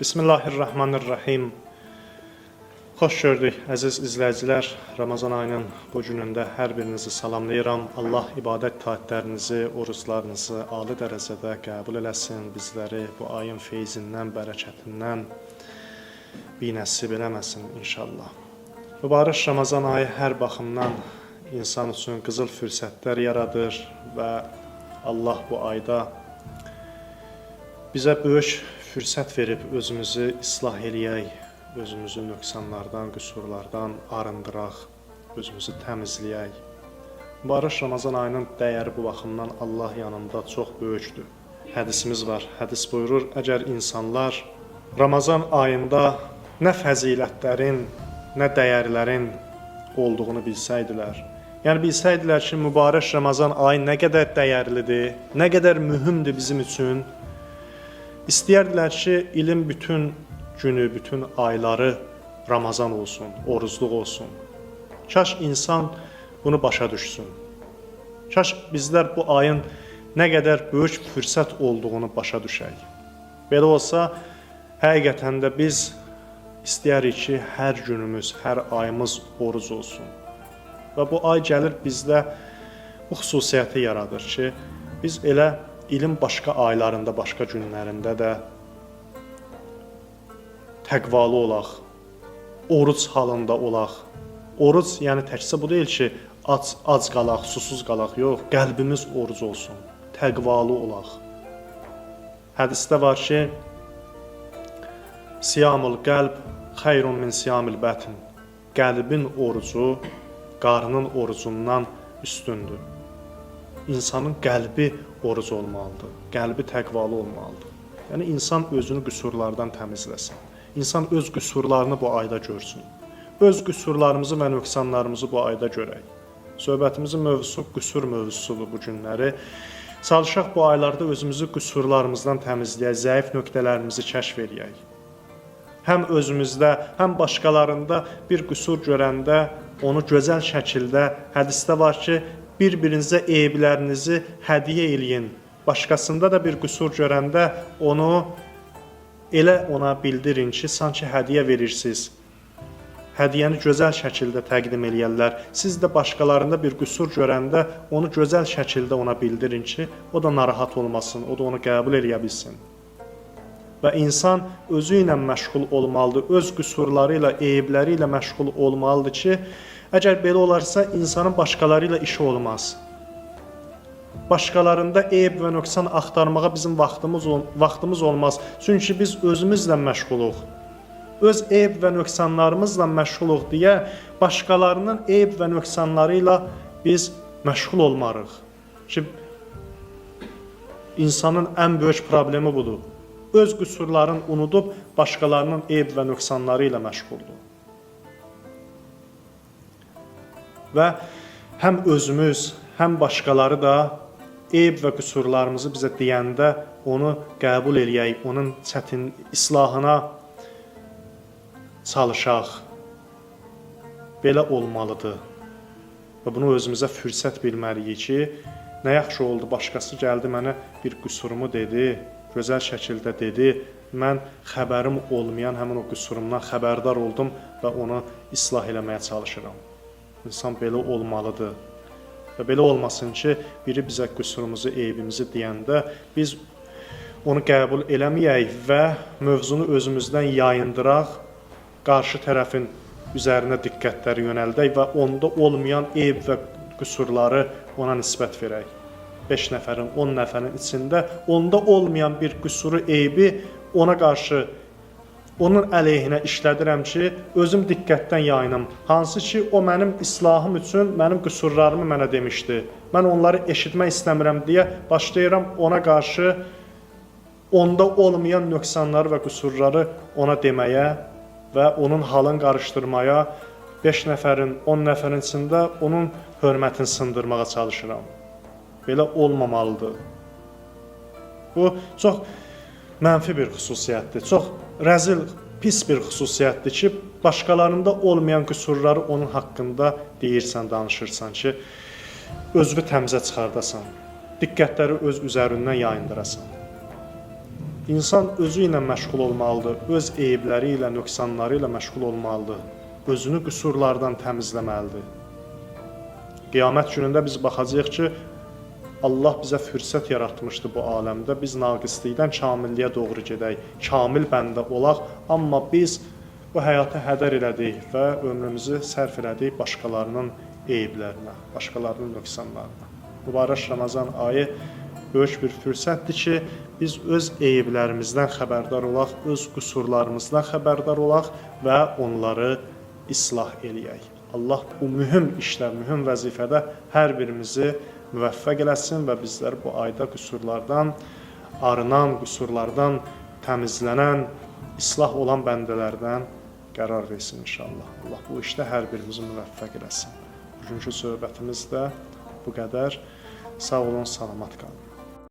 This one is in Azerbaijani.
Bismillahirrahmanirrahim. Xoş gördük, əziz izləyicilər. Ramazan ayının bu günündə hər birinizi salamlayıram. Allah ibadət taatlərinizi, oruclarınızı ali dərəcədə qəbul eləsin. Bizləri bu ayın feyzindən, bərəkətindən binəsib eləməsin inşallah. Mübarək Ramazan ayı hər baxımdan insan üçün qızıl fürsətlər yaradır və Allah bu ayda bizə böyük fürsət verib özümüzü islah eləyək, özümüzü nöqsanlardan, qüsurlardan arındıraq, özümüzü təmizləyək. Mübarək Ramazan ayının dəyəri bu baxımdan Allah yanında çox böyükdür. Hədisimiz var, hədis buyurur, əgər insanlar Ramazan ayında nə fəzilətlərin, nə dəyərlərin olduğunu bilsəydilər, yəni bilsəydilər ki, mübarək Ramazan ayı nə qədər dəyərlidir, nə qədər mühümdür bizim üçün, İstəyərdilər ki, ilin bütün günü, bütün ayları Ramazan olsun, orucluq olsun. Kaş insan bunu başa düşsün. Kaş bizlər bu ayın nə qədər böyük fürsət olduğunu başa düşək. Belə olsa, həqiqətən də biz istəyərik ki, hər günümüz, hər ayımız oruc olsun. Və bu ay gəlir bizdə bu xüsusiyyəti yaradır ki, biz elə ilin başqa aylarında, başqa günlərində də təqvalı olaq, oruc halında olaq. Oruc, yəni təkcə bu deyil ki, ac qalaq, susuz qalaq, yox, qəlbimiz oruc olsun, təqvalı olaq. Hədisdə var ki, siyamul qəlb xeyrun min siyamil bətn. Qəlbin orucu qarnın orucundan üstündür. İnsanın qəlbi oruc olmalıdır, qəlbi təqvalı olmalıdır. Yəni, insan özünü qüsurlardan təmizləsin. İnsan öz qüsurlarını bu ayda görsün. Öz qüsurlarımızı və nöqsanlarımızı bu ayda görək. Söhbətimizin mövzusu qüsur mövzusudur bu günləri. Çalışaq bu aylarda özümüzü qüsurlarımızdan təmizləyək, zəif nöqtələrimizi kəşf eləyək. Həm özümüzdə, həm başqalarında bir qüsur görəndə onu gözəl şəkildə, hədisdə var ki, bir-birinizə eyiblərinizi hədiyyə eləyin. Başqasında da bir qüsur görəndə onu elə ona bildirin ki, sanki hədiyyə verirsiniz. Hədiyyəni gözəl şəkildə təqdim eləyərlər. Siz də başqalarında bir qüsur görəndə onu gözəl şəkildə ona bildirin ki, o da narahat olmasın, o da onu qəbul eləyə bilsin. Və insan özü ilə məşğul olmalıdır, öz qüsurları ilə, eyibləri ilə məşğul olmalıdır ki, əgər belə olarsa, insanın başqaları ilə işi olmaz. Başqalarında eyib və nöqsan axtarmağa bizim vaxtımız olmaz. Çünki biz özümüzlə məşğuluq. Öz eyib və nöqsanlarımızla məşğuluq deyə, başqalarının eyib və nöqsanları ilə biz məşğul olmarıq. Ki, insanın ən böyük problemi budur. Öz qüsurlarını unudub, başqalarının eyib və nöqsanları ilə məşğuldur. Və həm özümüz, həm başqaları da eyib və qüsurlarımızı bizə deyəndə onu qəbul eləyək, onun çətin islahına çalışaq. Belə olmalıdır. Və bunu özümüzə fürsət bilməliyik ki, nə yaxşı oldu, başqası gəldi mənə bir qüsurumu dedi, gözəl şəkildə dedi, mən xəbərim olmayan həmin o qüsurumdan xəbərdar oldum və onu islah eləməyə çalışıram. İnsan belə olmalıdır. Və belə olmasın ki, biri bizə qüsurumuzu, eybimizi deyəndə biz onu qəbul eləməyək və mövzunu özümüzdən yayındıraq, qarşı tərəfin üzərinə diqqətləri yönəldək və onda olmayan eyb və qüsurları ona nisbət verək. 5 nəfərin, 10 nəfərin içində onda olmayan bir qüsuru, eybi ona qarşı, onun əleyhinə işlədirəm ki, özüm diqqətdən yayınım. Hansı ki, o mənim islahım üçün mənim qüsurlarımı mənə demişdi. Mən onları eşitmək istəmirəm deyə başlayıram ona qarşı onda olmayan nöqsanları və qüsurları ona deməyə və onun halını qarışdırmaya, 5 nəfərin, 10 nəfərin içində onun hörmətini sındırmağa çalışıram. Belə olmamalıdır. Bu, çox mənfi bir xüsusiyyətdir, çox rəzil, pis bir xüsusiyyətdir ki, başqalarında olmayan qüsurları onun haqqında deyirsən, danışırsan ki, özünü təmizə çıxardasan, diqqətləri öz üzərindən yayındırasan. İnsan özü ilə məşğul olmalıdır, öz eyibləri ilə, nöqsanları ilə məşğul olmalıdır. Özünü qüsurlardan təmizləməlidir. Qiyamət günündə biz baxacağıq ki, Allah bizə fürsət yaratmışdı bu aləmdə. Biz naqislikdən kamilliyə doğru gedək, kamil bəndə olaq, amma biz bu həyata hədər elədik və ömrümüzü sərf elədik başqalarının eyiblərinə, başqalarının nöqsanlarına. Mübarək Ramazan ayı böyük bir fürsətdir ki, biz öz eyiblərimizdən xəbərdar olaq, öz qüsurlarımızdan xəbərdar olaq və onları islah eləyək. Allah bu mühüm işdə, mühüm vəzifədə hər birimizi müvəffəq eləsin və bizlər bu ayda qüsurlardan arınan, qüsurlardan təmizlənən, islah olan bəndələrdən qərar versin inşallah. Allah bu işdə hər birimizi müvəffəq eləsin. Bugünkü söhbətimiz də bu qədər. Sağ olun, salamat qalın.